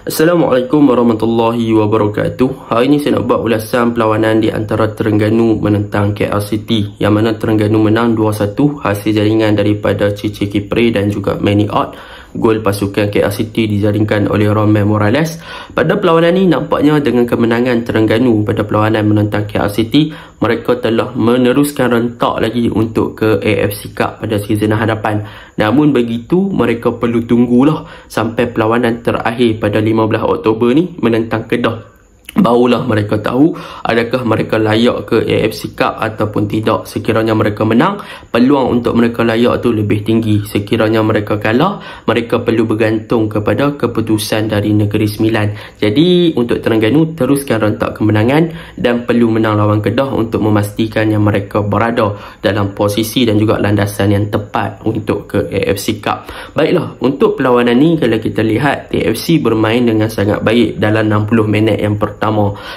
Assalamualaikum warahmatullahi wabarakatuh. Hari ini saya nak buat ulasan perlawanan di antara Terengganu menentang KL City, yang mana Terengganu menang 2-1 hasil jaringan daripada Cici Kipre dan juga Manny Ott. Gol pasukan KL City dijaringkan oleh Romel Morales. Pada perlawanan ini nampaknya dengan kemenangan Terengganu pada perlawanan menentang KL City, mereka telah meneruskan rentak lagi untuk ke AFC Cup pada season hadapan. Namun begitu, mereka perlu tunggulah sampai perlawanan terakhir pada 15 Oktober ni menentang Kedah. Barulah mereka tahu adakah mereka layak ke AFC Cup ataupun tidak. Sekiranya mereka menang, peluang untuk mereka layak tu lebih tinggi. Sekiranya mereka kalah, mereka perlu bergantung kepada keputusan dari Negeri Sembilan. Jadi untuk Terengganu teruskan rentak kemenangan dan perlu menang lawan Kedah untuk memastikan yang mereka berada dalam posisi dan juga landasan yang tepat untuk ke AFC Cup. Baiklah, untuk perlawanan ni kalau kita lihat, AFC bermain dengan sangat baik dalam 60 minit yang pertama.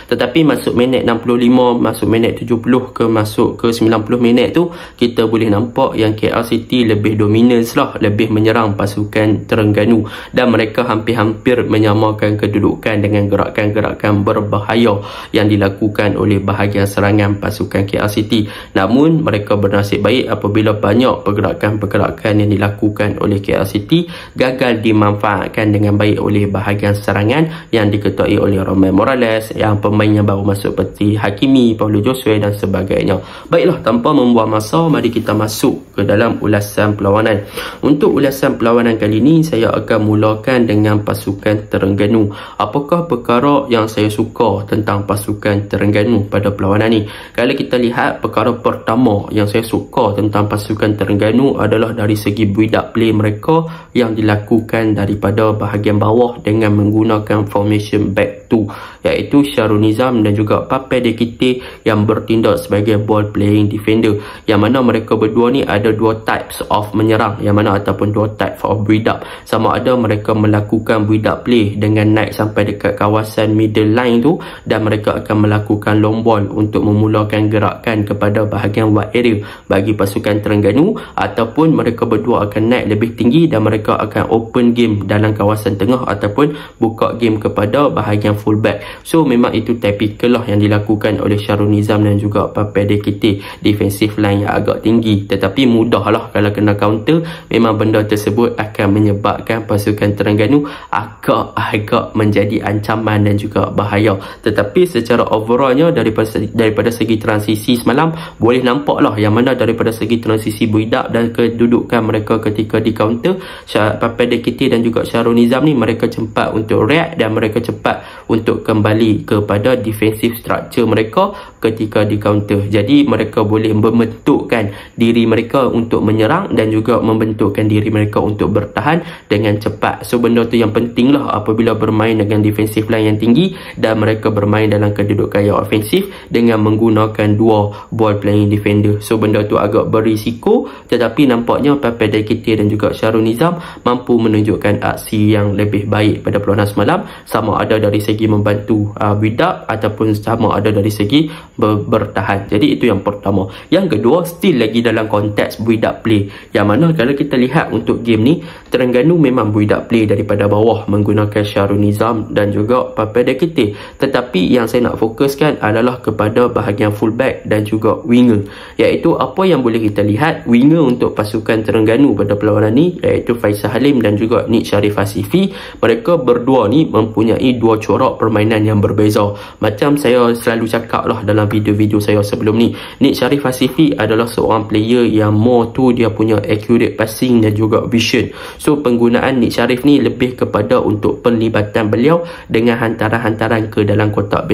Tetapi masuk minit 65, masuk minit 70 ke masuk ke 90 minit tu, kita boleh nampak yang KL City lebih dominan lah, lebih menyerang pasukan Terengganu, dan mereka hampir-hampir menyamakan kedudukan dengan gerakan-gerakan berbahaya yang dilakukan oleh bahagian serangan pasukan KL City. Namun mereka bernasib baik apabila banyak pergerakan-pergerakan yang dilakukan oleh KL City gagal dimanfaatkan dengan baik oleh bahagian serangan yang diketuai oleh Romel Morales, yang pemain yang baru masuk seperti Hakimi, Paulo Josue dan sebagainya. Baiklah, tanpa membuang masa, mari kita masuk ke dalam ulasan perlawanan. Untuk ulasan perlawanan kali ini, saya akan mulakan dengan pasukan Terengganu. Apakah perkara yang saya suka tentang pasukan Terengganu pada perlawanan ni? Kalau kita lihat, perkara pertama yang saya suka tentang pasukan Terengganu adalah dari segi build-up play mereka yang dilakukan daripada bahagian bawah dengan menggunakan formation back 2, iaitu Syarul Nizam dan juga Pape Dekite yang bertindak sebagai ball playing defender, yang mana mereka berdua ni ada dua types of menyerang, yang mana ataupun dua type of build up. Sama ada mereka melakukan build up play dengan naik sampai dekat kawasan middle line tu, dan mereka akan melakukan long ball untuk memulakan gerakan kepada bahagian wide area bagi pasukan Terengganu, ataupun mereka berdua akan naik lebih tinggi dan mereka akan open game dalam kawasan tengah ataupun buka game kepada bahagian fullback. So memang itu typical lah yang dilakukan oleh Syarul Nizam dan juga Pape Dekite, defensive line yang agak tinggi, tetapi mudah lah kalau kena counter. Memang benda tersebut akan menyebabkan pasukan Terengganu agak menjadi ancaman dan juga bahaya. Tetapi secara overallnya daripada segi transisi semalam boleh nampak lah yang mana daripada segi transisi build up dan kedudukan mereka ketika di counter, Pape Dekite dan juga Syarul Nizam ni mereka cepat untuk react dan mereka cepat untuk kembali kepada defensive structure mereka ketika di counter. Jadi mereka boleh membentukkan diri mereka untuk menyerang dan juga membentukkan diri mereka untuk bertahan dengan cepat. So benda tu yang penting lah apabila bermain dengan defensive line yang tinggi dan mereka bermain dalam kedudukan yang ofensif dengan menggunakan dua ball playing defender. So benda tu agak berisiko, tetapi nampaknya Pape Dekite dan juga Syarul Nizam mampu menunjukkan aksi yang lebih baik pada perlawanan semalam, sama ada dari segi membantu build up ataupun sama ada dari segi bertahan. Jadi itu yang pertama. Yang kedua, still lagi dalam konteks build up play, yang mana kalau kita lihat untuk game ni, Terengganu memang build up play daripada bawah menggunakan Syarul Nizam dan juga Pape Dekite, tetapi yang saya nak fokuskan adalah kepada bahagian fullback dan juga winger, iaitu apa yang boleh kita lihat winger untuk pasukan Terengganu pada perlawanan ni, iaitu Faisal Halim dan juga Nik Sharif Hasifi. Mereka berdua ni mempunyai dua corak permainan yang berbeza. Macam saya selalu cakap lah dalam video-video saya sebelum ni, Nik Sharif Hasifi adalah seorang player yang more tu dia punya accurate passing dan juga vision. So penggunaan Nik Sharif ni lebih kepada untuk penlibatan beliau dengan hantaran-hantaran ke dalam kotak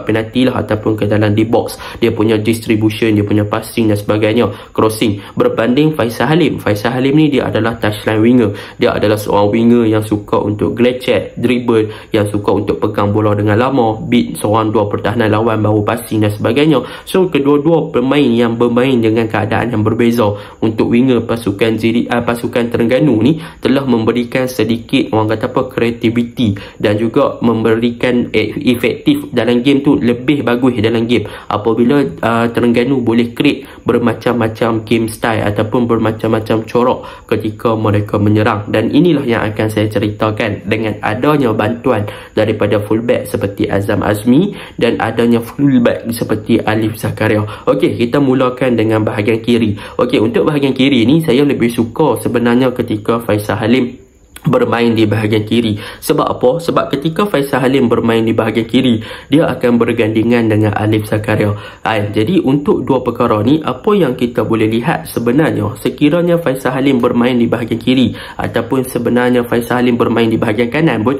penalti lah ataupun ke dalam di box. Dia punya distribution, dia punya passing dan sebagainya, crossing, berbanding Faisal Halim. Faisal Halim ni dia adalah touchline winger. Dia adalah seorang winger yang suka untuk glitch, dribble, yang suka untuk pegang bola dengan lama, beat seorang dua pertahanan lawan baru passing dan sebagainya. So kedua-dua pemain yang bermain dengan keadaan yang berbeza. Untuk winger pasukan Terengganu ni telah memberikan sedikit orang kata apa kreativiti dan juga memberikan efektif dalam game tu, lebih bagus dalam game apabila Terengganu boleh create bermacam-macam game style ataupun bermacam-macam corak ketika mereka menyerang. Dan inilah yang akan saya ceritakan dengan adanya bantuan daripada fullback seperti Azam Azmi dan adanya fullback seperti Alif Zakaria. Okey, kita mulakan dengan bahagian kiri. Okey, untuk bahagian kiri ni saya lebih suka sebenarnya ketika Faisal Halim bermain di bahagian kiri. Sebab apa? Sebab ketika Faisal Halim bermain di bahagian kiri, dia akan bergandingan dengan Alif Zakaria. Jadi untuk dua perkara ni, apa yang kita boleh lihat sebenarnya, sekiranya Faisal Halim bermain di bahagian kiri ataupun sebenarnya Faisal Halim bermain di bahagian kanan pun,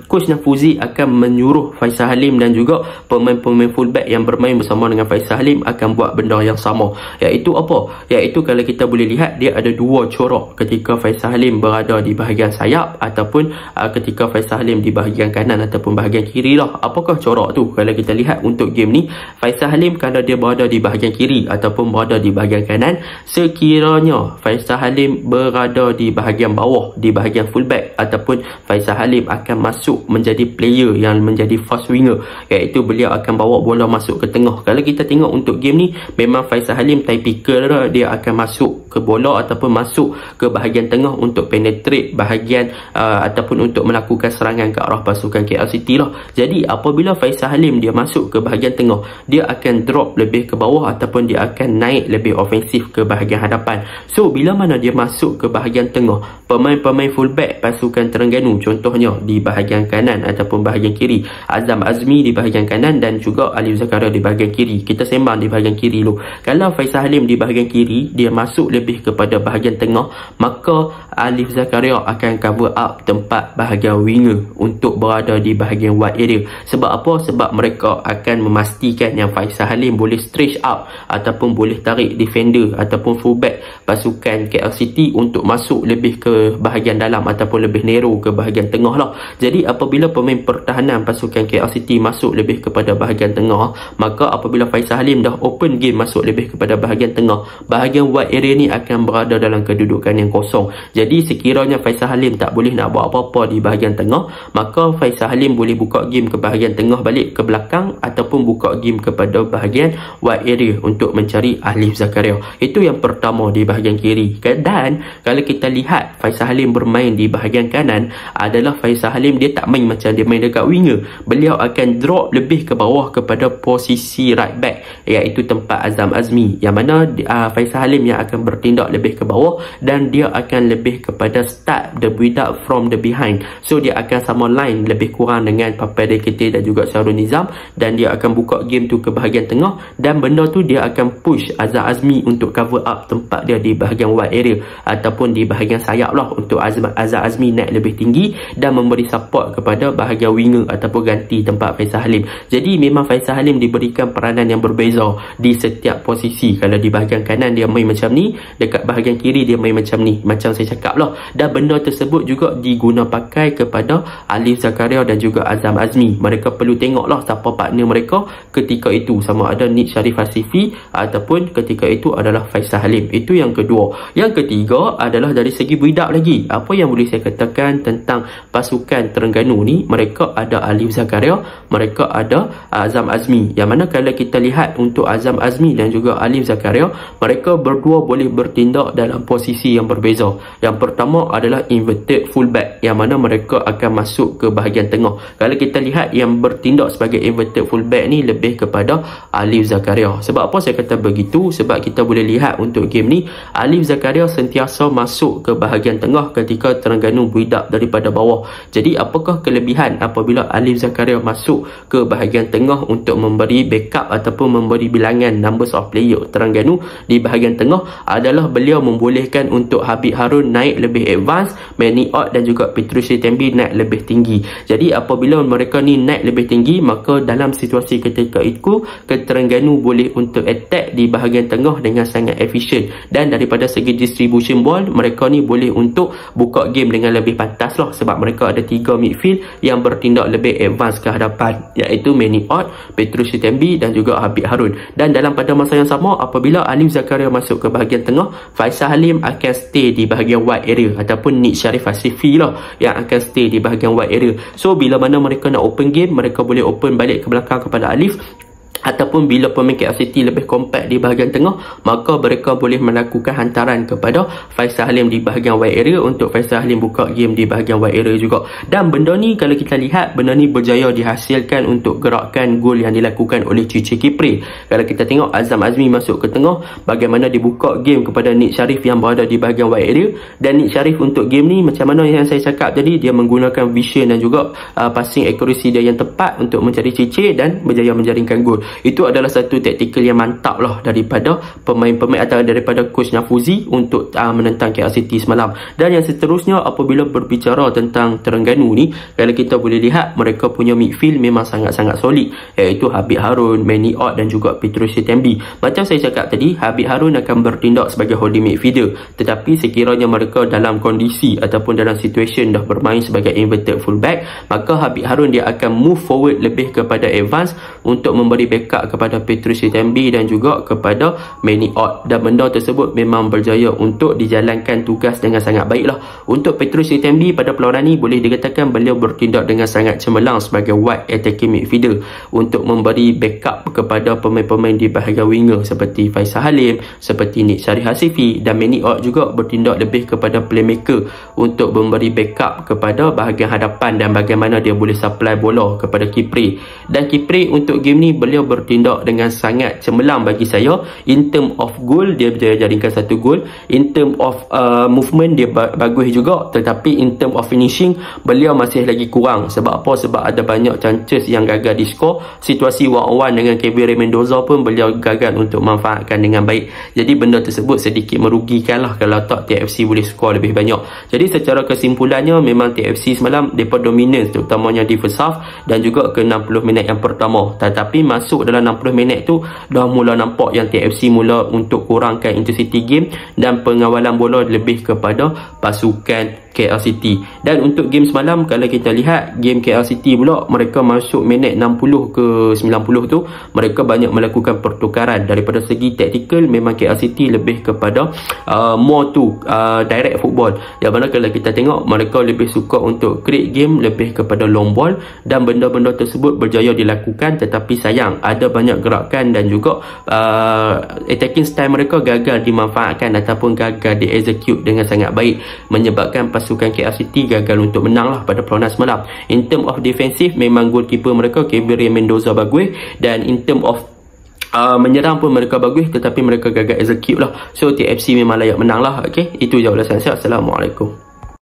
Coach Nafuzi akan menyuruh Faisal Halim dan juga pemain-pemain fullback yang bermain bersama dengan Faisal Halim akan buat benda yang sama. Iaitu apa? Iaitu kalau kita boleh lihat, dia ada dua corak ketika Faisal Halim berada di bahagian sayap ataupun ketika Faisal Halim di bahagian kanan ataupun bahagian kiri lah. Apakah corak tu? Kalau kita lihat untuk game ni, Faisal Halim kalau dia berada di bahagian kiri ataupun berada di bahagian kanan, sekiranya Faisal Halim berada di bahagian bawah, di bahagian fullback, ataupun Faisal Halim akan masuk menjadi player yang menjadi fast winger, iaitu beliau akan bawa bola masuk ke tengah. Kalau kita tengok untuk game ni, memang Faisal Halim typical dia akan masuk ke bola ataupun masuk ke bahagian tengah untuk penetrate bahagian ataupun untuk melakukan serangan ke arah pasukan KL City lah. Jadi apabila Faisal Halim dia masuk ke bahagian tengah, dia akan drop lebih ke bawah ataupun dia akan naik lebih ofensif ke bahagian hadapan. So bila mana dia masuk ke bahagian tengah, pemain-pemain fullback pasukan Terengganu, contohnya di bahagian kanan ataupun bahagian kiri, Azam Azmi di bahagian kanan dan juga Alif Zakaria di bahagian kiri. Kita sembang di bahagian kiri dulu. Kalau Faisal Halim di bahagian kiri, dia masuk lebih kepada bahagian tengah, maka Alif Zakaria akan cover up tempat bahagian winger untuk berada di bahagian wide area. Sebab apa? Sebab mereka akan memastikan yang Faisal Halim boleh stretch out ataupun boleh tarik defender ataupun fullback pasukan KL City untuk masuk lebih ke bahagian dalam ataupun lebih narrow ke bahagian tengah lah. Jadi apabila pemain pertahanan pasukan KL City masuk lebih kepada bahagian tengah, maka apabila Faisal Halim dah open game masuk lebih kepada bahagian tengah, bahagian wide area ni akan berada dalam kedudukan yang kosong. Jadi sekiranya Faisal Halim tak boleh nak buat apa-apa di bahagian tengah, maka Faisal Halim boleh buka game ke bahagian tengah balik ke belakang ataupun buka game kepada bahagian wide area untuk mencari Alif Zakaria. Itu yang pertama di bahagian kiri. Dan kalau kita lihat Faisal Halim bermain di bahagian kanan, adalah Faisal Halim dia tak main macam dia main dekat winger. Beliau akan drop lebih ke bawah kepada posisi right back, iaitu tempat Azam Azmi, yang mana Faisal Halim yang akan bertindak lebih ke bawah dan dia akan lebih kepada start the build up from the behind. So dia akan sama line lebih kurang dengan Papai DKT dan juga Syarul Nizam, dan dia akan buka game tu ke bahagian tengah, dan benda tu dia akan push Azam Azmi untuk cover up tempat dia di bahagian wide area ataupun di bahagian sayap lah, untuk Azam Azmi naik lebih tinggi dan memberi support kepada bahagian winger ataupun ganti tempat Faisal Halim. Jadi memang Faisal Halim diberikan peranan yang berbeza di setiap posisi. Kalau di bahagian kanan dia main macam ni, dekat bahagian kiri dia main macam ni, macam saya cakap lah. Dan benda tersebut juga diguna pakai kepada Alif Zakaria dan juga Azam Azmi. Mereka perlu tengoklah siapa partner mereka ketika itu, sama ada Nik Sharif Hasifi ataupun ketika itu adalah Faisal Halim. Itu yang kedua. Yang ketiga adalah dari segi build up lagi. Apa yang boleh saya katakan tentang pasukan Terengganu ni, mereka ada Alif Zakaria, mereka ada Azam Azmi, yang mana kalau kita lihat untuk Azam Azmi dan juga Alif Zakaria, mereka berdua boleh bertindak dalam posisi yang berbeza. Yang pertama adalah inverted fullback, yang mana mereka akan masuk ke bahagian tengah. Kalau kita lihat yang bertindak sebagai inverted fullback ni lebih kepada Alif Zakaria. Sebab apa saya kata begitu? Sebab kita boleh lihat untuk game ni, Alif Zakaria sentiasa masuk ke bahagian tengah ketika Terengganu build up daripada bawah. Jadi apakah kelebihan apabila Alif Zakaria masuk ke bahagian tengah untuk memberi backup ataupun memberi bilangan numbers of player Terengganu di bahagian tengah? Adalah beliau membolehkan untuk Habib Harun naik lebih advance, Manny Ott dan juga Petrus Tembi naik lebih tinggi. Jadi apabila mereka ni naik lebih tinggi, maka dalam situasi ketika itu Terengganu boleh untuk attack di bahagian tengah dengan sangat efisien, dan daripada segi distribution ball mereka ni boleh untuk buka game dengan lebih pantas lah, sebab mereka ada 3 midfield yang bertindak lebih advance ke hadapan, iaitu Manny Ott, Petrus Tembi dan juga Habib Harun. Dan dalam pada masa yang sama, apabila Alif Zakaria masuk ke bahagian tengah, Faisal Halim akan stay di bahagian wide area ataupun Nik Sharif Hasifi lah yang akan stay di bahagian wide area. So bila mana mereka nak open game, mereka boleh open balik ke belakang kepada Alif ataupun bila pemain KL City lebih kompak di bahagian tengah, maka mereka boleh melakukan hantaran kepada Faisal Halim di bahagian wide area untuk Faisal Halim buka game di bahagian wide area juga. Dan benda ni kalau kita lihat, benda ni berjaya dihasilkan untuk gerakan gol yang dilakukan oleh Cici Kipre. Kalau kita tengok Azam Azmi masuk ke tengah, bagaimana dibuka game kepada Nik Sharif yang berada di bahagian wide area. Dan Nik Sharif untuk game ni, macam mana yang saya cakap tadi, dia menggunakan vision dan juga passing accuracy dia yang tepat untuk mencari Cici dan berjaya menjaringkan gol. Itu adalah satu taktikal yang mantap lah daripada pemain-pemain atau daripada coach Nafuzi untuk menentang KL City semalam. Dan yang seterusnya, apabila berbicara tentang Terengganu ni, kalau kita boleh lihat, mereka punya midfield memang sangat-sangat solid, iaitu Habib Harun, Manny Ott dan juga Petrus Sitembi. Macam saya cakap tadi, Habib Harun akan bertindak sebagai holding midfielder, tetapi sekiranya mereka dalam kondisi ataupun dalam situation dah bermain sebagai inverted fullback, maka Habib Harun dia akan move forward lebih kepada advance untuk memberi backup kepada Petrus Sitembi dan juga kepada Manny Ott. Dan benda tersebut memang berjaya untuk dijalankan tugas dengan sangat baiklah. Untuk Petrus Sitembi pada perlawanan ni, boleh dikatakan beliau bertindak dengan sangat cemerlang sebagai wide attacking midfielder untuk memberi backup kepada pemain-pemain di bahagian winger seperti Faisal Halim, seperti Nik Sharif Hasifi, dan Manny Ott juga bertindak lebih kepada playmaker untuk memberi backup kepada bahagian hadapan dan bagaimana dia boleh supply bola kepada Kipre. Dan Kipre untuk game ni beliau bertindak dengan sangat cemerlang bagi saya. In term of goal, dia berjaya jaringkan satu gol. In term of movement, dia bagus juga. Tetapi in term of finishing, beliau masih lagi kurang. Sebab apa? Sebab ada banyak chances yang gagal di skor. Situasi 1-on-1 dengan Kevin Mendoza pun beliau gagal untuk manfaatkan dengan baik. Jadi benda tersebut sedikit merugikan lah kalau tak TFC boleh skor lebih banyak. Jadi secara kesimpulannya, memang TFC semalam mereka dominance terutamanya di first half dan juga ke 60 minit yang pertama. Tetapi masuk dalam 60 minit tu dah mula nampak yang TFC mula untuk kurangkan intensity game dan pengawalan bola lebih kepada pasukan KL City. Dan untuk game semalam, kalau kita lihat game KL City pula, mereka masuk minit 60 ke 90 tu, mereka banyak melakukan pertukaran. Daripada segi taktikal, memang KL City lebih kepada more to direct football. Yang mana kalau kita tengok, mereka lebih suka untuk create game lebih kepada long ball, dan benda-benda tersebut berjaya dilakukan. Tetapi sayang, ada banyak gerakan dan juga attacking style mereka gagal dimanfaatkan ataupun gagal di-execute dengan sangat baik, menyebabkan pasukan KL City gagal untuk menang lah pada perlawanan semalam. In term of defensif, memang goalkeeper mereka Kevin Mendoza bagus, dan in term of menyerang pun mereka bagus, tetapi mereka gagal execute lah. So TFC memang layak menang lah. Okay, itu je ulasan saya. Assalamualaikum.